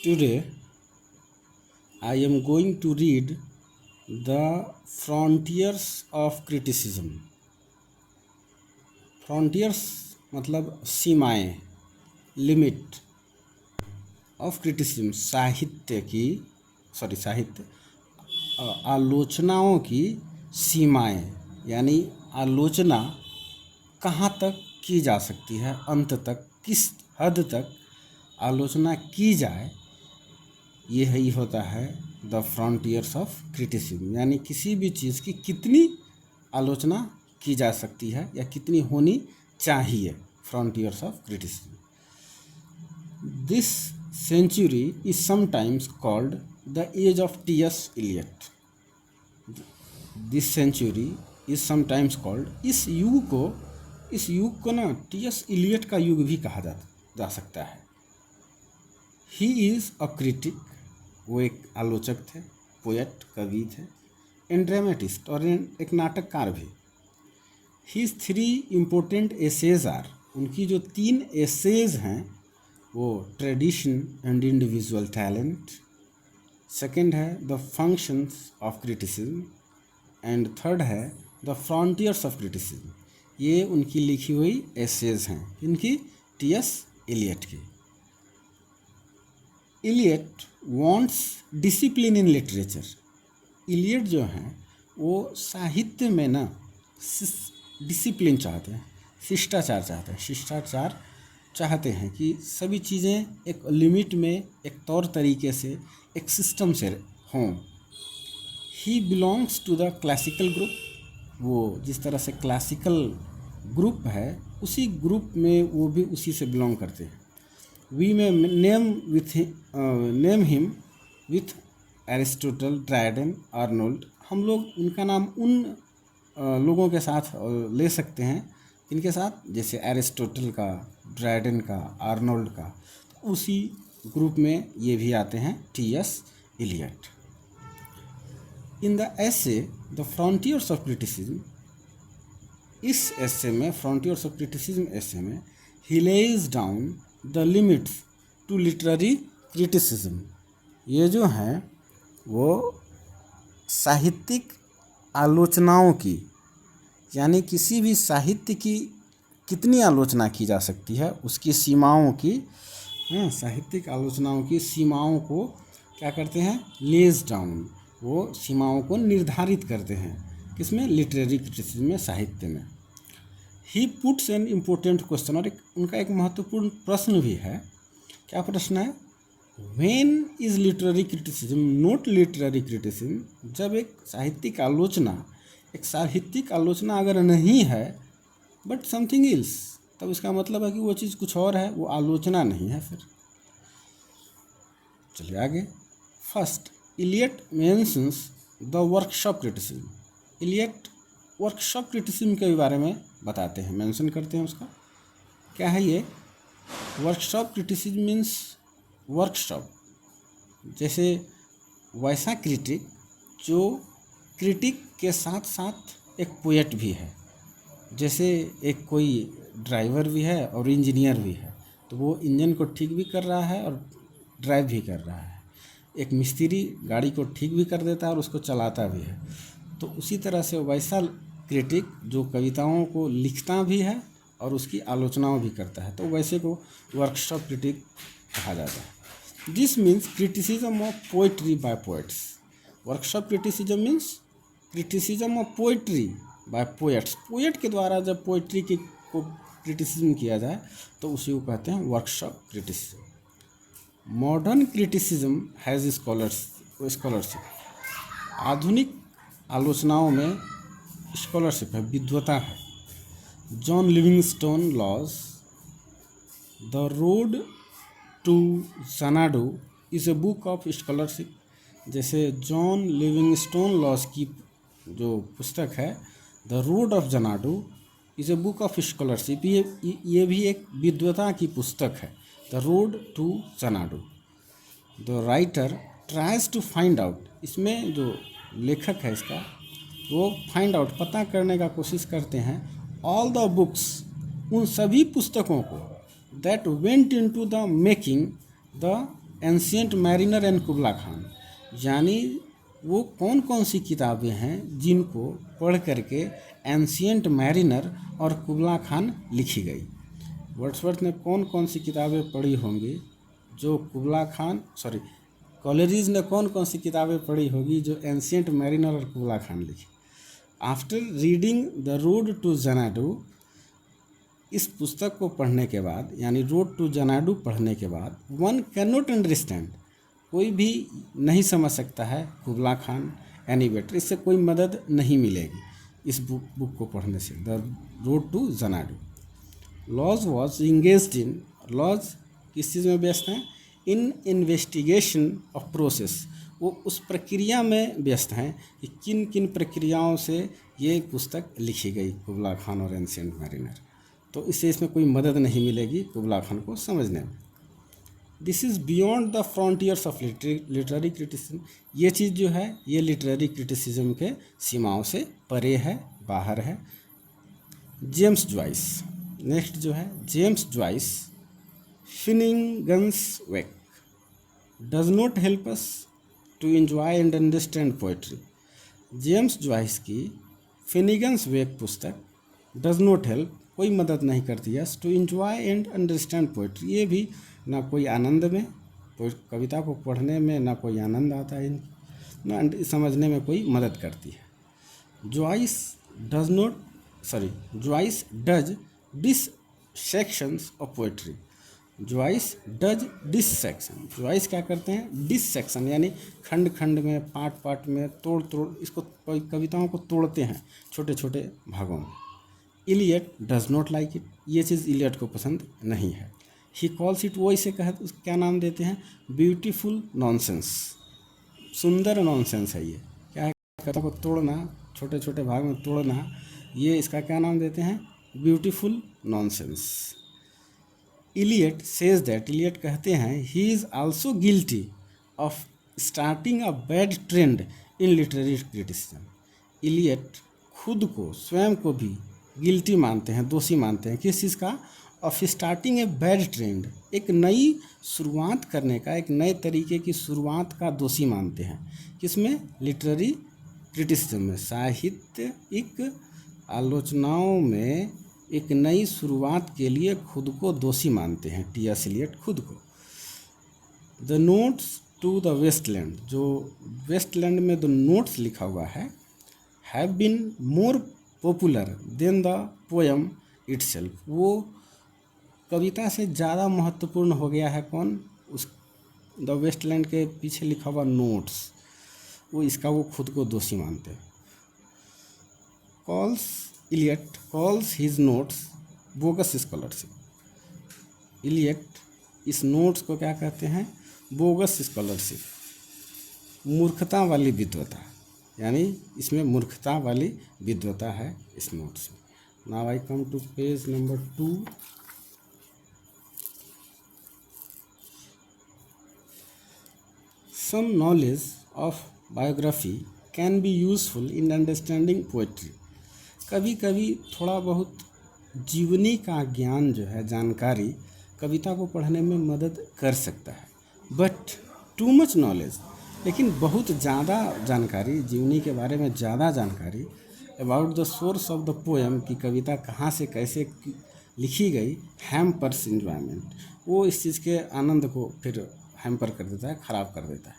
Today I am going to read The Frontiers of Criticism. Frontiers मतलब सीमाएं, limit of criticism, आलोचनाओं की सीमाएं, यानी आलोचना कहाँ तक की जा सकती है, अंत तक, किस हद तक आलोचना की जाए, ये ही होता है द फ्रंटियर्स ऑफ क्रिटिसिज्म। यानी किसी भी चीज़ की कितनी आलोचना की जा सकती है या कितनी होनी चाहिए, frontiers of criticism. This century is sometimes called the age of T S. Eliot. This century is sometimes called, इस युग को ना टी.एस. इलियट का युग भी कहा जा सकता है। ही इज़ अ क्रिटिक, वो एक आलोचक थे, पोएट, कवि थे, एंड ड्रामेटिस्ट, और एक नाटककार भी। हीज 3 इम्पोर्टेंट एसेज आर, उनकी जो 3 एसेज हैं वो tradition and individual talent, second है the functions of criticism, and third है द फ्रंटियर्स ऑफ क्रिटिसिज्म। ये उनकी लिखी हुई एसेज हैं, इनकी टी.एस. इलियट की। Eliot wants discipline in literature. Eliot जो हैं वो साहित्य में ना डिसिप्लिन चाहते हैं, शिष्टाचार चाहते हैं कि सभी चीज़ें एक लिमिट में, एक तौर तरीके से, एक सिस्टम से हों। He belongs to the classical group, वो जिस तरह से क्लासिकल ग्रुप है उसी ग्रुप में वो भी उसी से बिलोंग करते हैं। We may name him with Aristotle, Dryden, Arnold. हम लोग उनका नाम उन लोगों के साथ ले सकते हैं, इनके साथ, जैसे एरिस्टोटल का, ड्राइडन का, आर्नोल्ड का। उसी ग्रुप में ये भी आते हैं, T S. Eliot. In the essay the frontiers of criticism, इस एसे में, फ्रंटियर्स ऑफ क्रिटिसिज्म एसे में, he lays down the limits to literary criticism. ये जो हैं वो साहित्यिक आलोचनाओं की, यानी किसी भी साहित्य की कितनी आलोचना की जा सकती है उसकी सीमाओं की, साहित्यिक आलोचनाओं की सीमाओं को क्या करते हैं, लेज डाउन, वो सीमाओं को निर्धारित करते हैं। किसमें? लिटरेरी क्रिटिसिज्म में, साहित्य में। He puts an important question, और उनका एक महत्वपूर्ण प्रश्न भी है। क्या प्रश्न है? When is literary criticism not literary criticism. जब एक साहित्यिक आलोचना अगर नहीं है बट समथिंग एल्स, तब इसका मतलब है कि वो चीज़ कुछ और है, वो आलोचना नहीं है। फिर चलिए आगे। First, Eliot mentions the workshop criticism. Eliot workshop criticism के बारे में बताते हैं, मेंशन करते हैं उसका। क्या है ये? वर्कशॉप क्रिटिसिज्म मीन्स वर्कशॉप, जैसे वैसा क्रिटिक जो क्रिटिक के साथ साथ एक पोएट भी है। जैसे एक कोई ड्राइवर भी है और इंजीनियर भी है, तो वो इंजन को ठीक भी कर रहा है और ड्राइव भी कर रहा है। एक मिस्त्री गाड़ी को ठीक भी कर देता है और उसको चलाता भी है। तो उसी तरह से वैसा क्रिटिक जो कविताओं को लिखता भी है और उसकी आलोचनाओं भी करता है, तो वैसे को वर्कशॉप क्रिटिक कहा जाता है। This means criticism of poetry by poets. Workshop criticism means criticism of poetry by poets. Poet के द्वारा जब पोइट्री को क्रिटिसिज्म किया जाए तो उसी को कहते हैं workshop criticism. Modern criticism has scholarship. आधुनिक आलोचनाओं में स्कॉलरशिप है, विद्वता है। John Livingstone Lowes, the road to Xanadu is a book of scholarship. जैसे जॉन लिविंगस्टोन लॉज की जो पुस्तक है the road of Xanadu is a book of scholarship, ये भी एक विद्वता की पुस्तक है, the road to Xanadu. The writer tries to find out, इसमें जो लेखक है इसका, वो फाइंड आउट, पता करने का कोशिश करते हैं, ऑल द बुक्स, उन सभी पुस्तकों को, that went into the making the ancient mariner and Kubla Khan, यानी वो कौन कौन सी किताबें हैं जिनको पढ़ करके एंशियंट मैरिनर और कुबला खान लिखी गई। वर्ड्सवर्थ ने कौन कौन सी किताबें पढ़ी होंगी जो कुबला खान कॉलेरिज ने कौन कौन सी किताबें पढ़ी होगी जो एंशियंट मैरिनर और कुबला खान लिखी। After reading the road to Xanadu, इस पुस्तक को पढ़ने के बाद यानी रोड टू ज़नाडू पढ़ने के बाद वन कैन नॉट अंडरस्टैंड, कोई भी नहीं समझ सकता है कुबला खान एनी बेटर, इससे कोई मदद नहीं मिलेगी इस बुक को पढ़ने से। The road to Xanadu. Lowes was engaged in, Lowes किस चीज़ में व्यस्त हैं, इन इन्वेस्टिगेशन ऑफ प्रोसेस, वो उस प्रक्रिया में व्यस्त हैं कि किन किन प्रक्रियाओं से ये पुस्तक लिखी गई कुबला खान और एंशियंट मैरिनर, तो इससे इसमें कोई मदद नहीं मिलेगी कुबला खान को समझने में। This is beyond the frontiers of literary criticism, ये चीज़ जो है ये लिटरेरी क्रिटिसिज्म के सीमाओं से परे है, बाहर है। जेम्स जॉइस, नेक्स्ट जो है James Joyce, Finnegans Wake does not help us to enjoy and understand poetry. James Joyce की फिनिगन्स वेक पुस्तक डज नॉट हेल्प, कोई मदद नहीं करती है, to enjoy and understand poetry, ये भी ना कोई आनंद में, कविता को पढ़ने में ना कोई आनंद आता है, ना समझने में कोई मदद करती है। Joyce does dissections of poetry, Joyce does dissection, Joyce क्या करते हैं डिससेक्शन, यानी खंड खंड में, पार्ट पार्ट में, तोड़ इसको कविताओं को तोड़ते हैं छोटे छोटे भागों में। Eliot does not like it, ये चीज़ इलियट को पसंद नहीं है। ही कॉल्स इट, वो इसे क्या नाम देते हैं, ब्यूटीफुल नॉनसेंस, सुंदर नॉनसेंस है ये, क्या है, कविता को तोड़ना, छोटे छोटे भाग में तोड़ना, ये इसका क्या नाम देते हैं, beautiful nonsense. Eliot says that, Eliot कहते हैं he is also guilty of starting a bad trend in literary criticism. Eliot खुद को, स्वयं को भी गिल्टी मानते हैं, दोषी मानते हैं, किस चीज़ का, of starting a bad trend, एक नई शुरुआत करने का, एक नए तरीके की शुरुआत का दोषी मानते हैं, किसमें, लिटरेरी क्रिटिसिज्म में, साहित्यिक आलोचनाओं में एक नई शुरुआत के लिए खुद को दोषी मानते हैं टी.एस. इलियट खुद को। The notes to the Waste Land, जो वेस्टलैंड में द नोट्स लिखा हुआ है, have been more popular than the poem itself, वो कविता से ज़्यादा महत्वपूर्ण हो गया है, कौन, उस द वेस्टलैंड के पीछे लिखा हुआ नोट्स, वो खुद को दोषी मानते हैं। Eliot calls his notes bogus scholarship, Eliot इस नोट्स को क्या कहते हैं, बोगस स्कॉलरशिप, मूर्खता वाली विद्वता, यानी इसमें मूर्खता वाली विद्वता है इस नोट्स में। Now I come to page number 2। Some knowledge of biography can be useful in understanding poetry, कभी कभी थोड़ा बहुत जीवनी का ज्ञान जो है, जानकारी कविता को पढ़ने में मदद कर सकता है, बट टू मच नॉलेज, लेकिन बहुत ज़्यादा जानकारी, जीवनी के बारे में ज़्यादा जानकारी, about the source of the poem, की कविता कहाँ से कैसे लिखी गई, हैम्पर्स एन्जॉयमेंट, वो इस चीज़ के आनंद को फिर हैम्पर कर देता है, ख़राब कर देता है।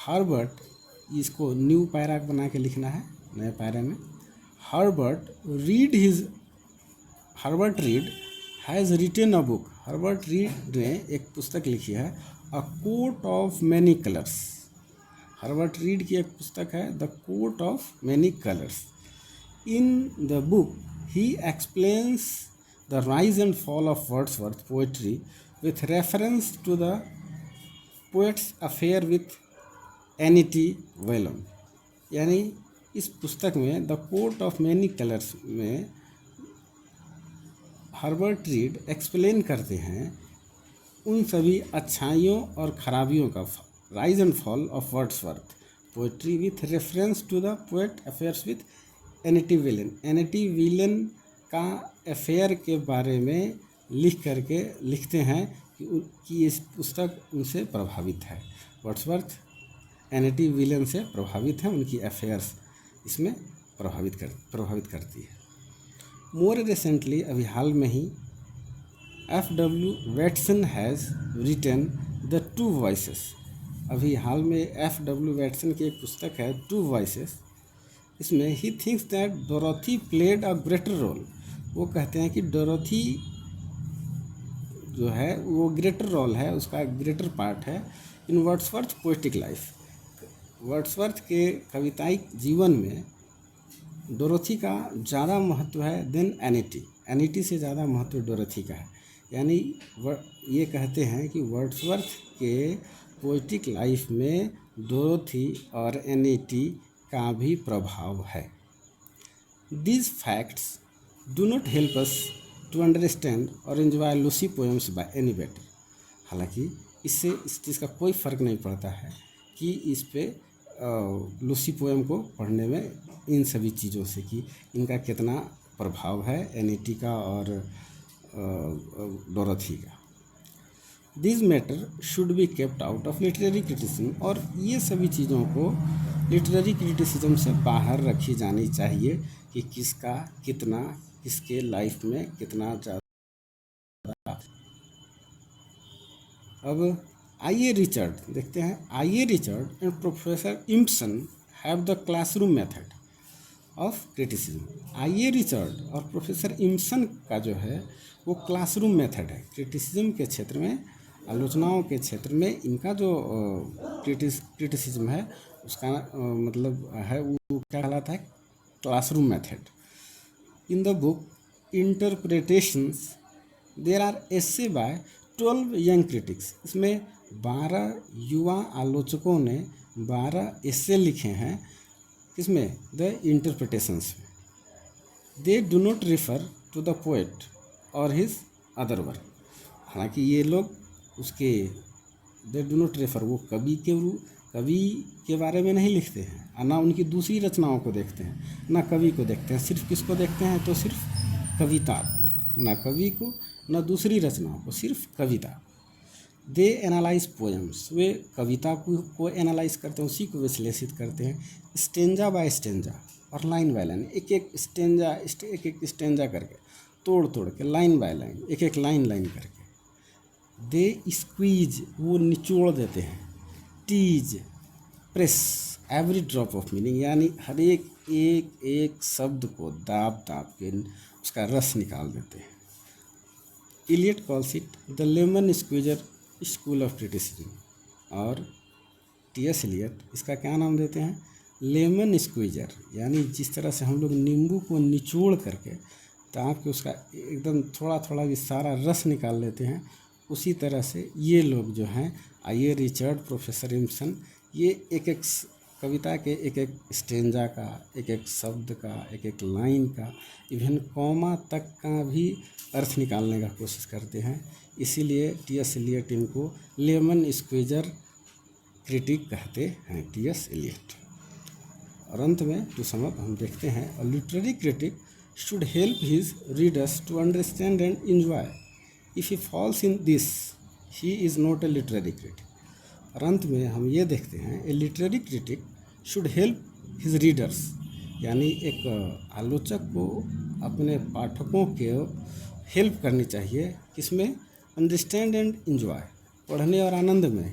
हर्बर्ट, इसको न्यू पैरा बना के लिखना है नए पैरे में। Herbert Read has written a book, Herbert Read ने एक पुस्तक लिखी है, a coat of many colours, Herbert Read की एक पुस्तक है the coat of many colours. In the book he explains the rise and fall of Wordsworth poetry with reference to the poet's affair with Annette Vallon, यानी इस पुस्तक में the coat of many colours में Herbert Read explain करते हैं उन सभी अच्छाइयों और खराबियों का, rise and fall of Wordsworth poetry with reference to the poet affairs with Annette Vallon, Annette Vallon का अफेयर के बारे में लिखते हैं कि इस पुस्तक उनसे प्रभावित है। Wordsworth NT. विलियम से प्रभावित हैं, उनकी अफेयर्स इसमें प्रभावित करती है। मोर रिसेंटली, अभी हाल में ही, F.W. Watson has written the two voices. अभी हाल में F.W. वैटसन की एक पुस्तक है टू वॉइसेस। इसमें ही thinks that Dorothy played a greater role. वो कहते हैं कि डोरोथी जो है वो ग्रेटर रोल है, उसका ग्रेटर पार्ट है इन वर्ड्सवर्थ पोएटिक लाइफ। वर्ड्सवर्थ के कविताई जीवन में डोरोथी का ज़्यादा महत्व है देन एन.टी. से ज़्यादा महत्व डोरोथी का है। यानी ये कहते हैं कि वर्ड्सवर्थ के पोएटिक लाइफ में डोरोथी और एन.टी. का भी प्रभाव है। These facts do not help us to understand or enjoy Lucy poems by any better। हालांकि इससे इस चीज़ का कोई फ़र्क नहीं पड़ता है कि इस पे लूसी पोएम को पढ़ने में इन सभी चीज़ों से कि इनका कितना प्रभाव है एन.टी. का और डोरोथी का। This matter should be kept out of literary criticism. और ये सभी चीज़ों को लिटरेरी क्रिटिसिज्म से बाहर रखी जानी चाहिए कि किसका कितना, किसके लाइफ में कितना ज़्यादा। अब आइए रिचर्ड देखते हैं। आइए Richard and Professor Empson have the classroom method of criticism. आइए रिचर्ड और प्रोफेसर इम्पसन का जो है वो क्लासरूम मेथड है क्रिटिसिज्म के क्षेत्र में, आलोचनाओं के क्षेत्र में। इनका जो क्रिटिसिज्म है उसका मतलब है वो क्या कहलाता है, classroom method. In the book interpretations there are essays by 12 young critics. इसमें 12 युवा आलोचकों ने 12 एसे लिखे हैं। इसमें द इंटरप्रिटेशंस में they do not refer to the poet और हिज अदर वर्क। हालांकि ये लोग उसके दे डू नॉट रेफर, वो कवि के बारे में नहीं लिखते हैं और ना उनकी दूसरी रचनाओं को देखते हैं, ना कवि को देखते हैं। सिर्फ किसको देखते हैं तो सिर्फ कविता को, ना कवि को ना दूसरी रचनाओं को, सिर्फ कविता। दे एनालाइज पोएम्स, वे कविता को एनालाइज करते हैं, उसी को विश्लेषित करते हैं स्टेंजा बाय स्टेंजा और लाइन बाय लाइन। एक एक स्टेंजा करके तोड़ के, लाइन बाय लाइन, एक एक लाइन करके। दे स्क्वीज, वो निचोड़ देते हैं। Tease, press every drop of meaning, यानी हर एक शब्द को दाब के उसका रस निकाल देते हैं। Eliot calls it the lemon squeezer school of criticism. और टी.एस. इलियट इसका क्या नाम देते हैं, लेमन स्क्वीजर। यानी जिस तरह से हम लोग नींबू को निचोड़ करके ताप के उसका एकदम थोड़ा भी सारा रस निकाल लेते हैं, उसी तरह से ये लोग जो हैं आइए रिचर्ड, प्रोफेसर इम्पसन, ये एक एक कविता के एक एक स्टेंजा का, एक एक शब्द का, एक एक लाइन का, इवन कॉमा तक का भी अर्थ निकालने का कोशिश करते हैं। इसीलिए टी.एस. इलियट इनको लेमन स्क्वीजर क्रिटिक कहते हैं, टी.एस. इलियट। और अंत में टू सम अप हम देखते हैं, a literary critic should help his readers to understand and enjoy. If he falls in this, he is not a literary critic. और अंत में हम ये देखते हैं, a literary critic should help his readers, यानी एक आलोचक को अपने पाठकों के हेल्प करनी चाहिए, किसमें, अंडरस्टैंड एंड एंजॉय, पढ़ने और आनंद में।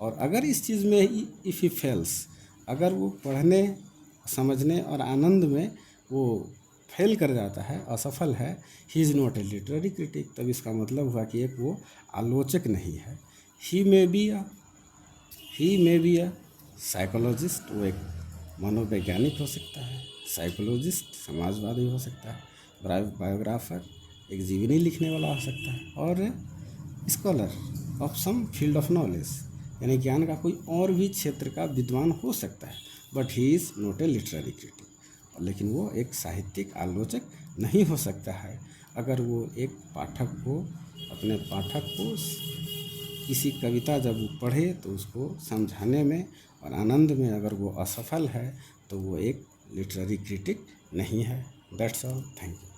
और अगर इस चीज़ में इफ़ ही फेल्स, अगर वो पढ़ने, समझने और आनंद में वो फेल कर जाता है, असफल है, he is not a literary critic, तब इसका मतलब हुआ कि एक वो आलोचक नहीं है। ही मे बी अ साइकोलॉजिस्ट, वो एक मनोवैज्ञानिक हो सकता है, साइकोलॉजिस्ट समाजवादी हो सकता है, बायोग्राफर एक जीवनी लिखने वाला हो सकता है, और scholar of some field of knowledge, यानी ज्ञान का कोई और भी क्षेत्र का विद्वान हो सकता है। But he is not a literary critic, लेकिन वो एक साहित्यिक आलोचक नहीं हो सकता है अगर वो एक पाठक को, अपने पाठक को किसी कविता जब वो पढ़े तो उसको समझाने में और आनंद में अगर वो असफल है तो वो एक लिटरेरी क्रिटिक नहीं है। That's all, thank you.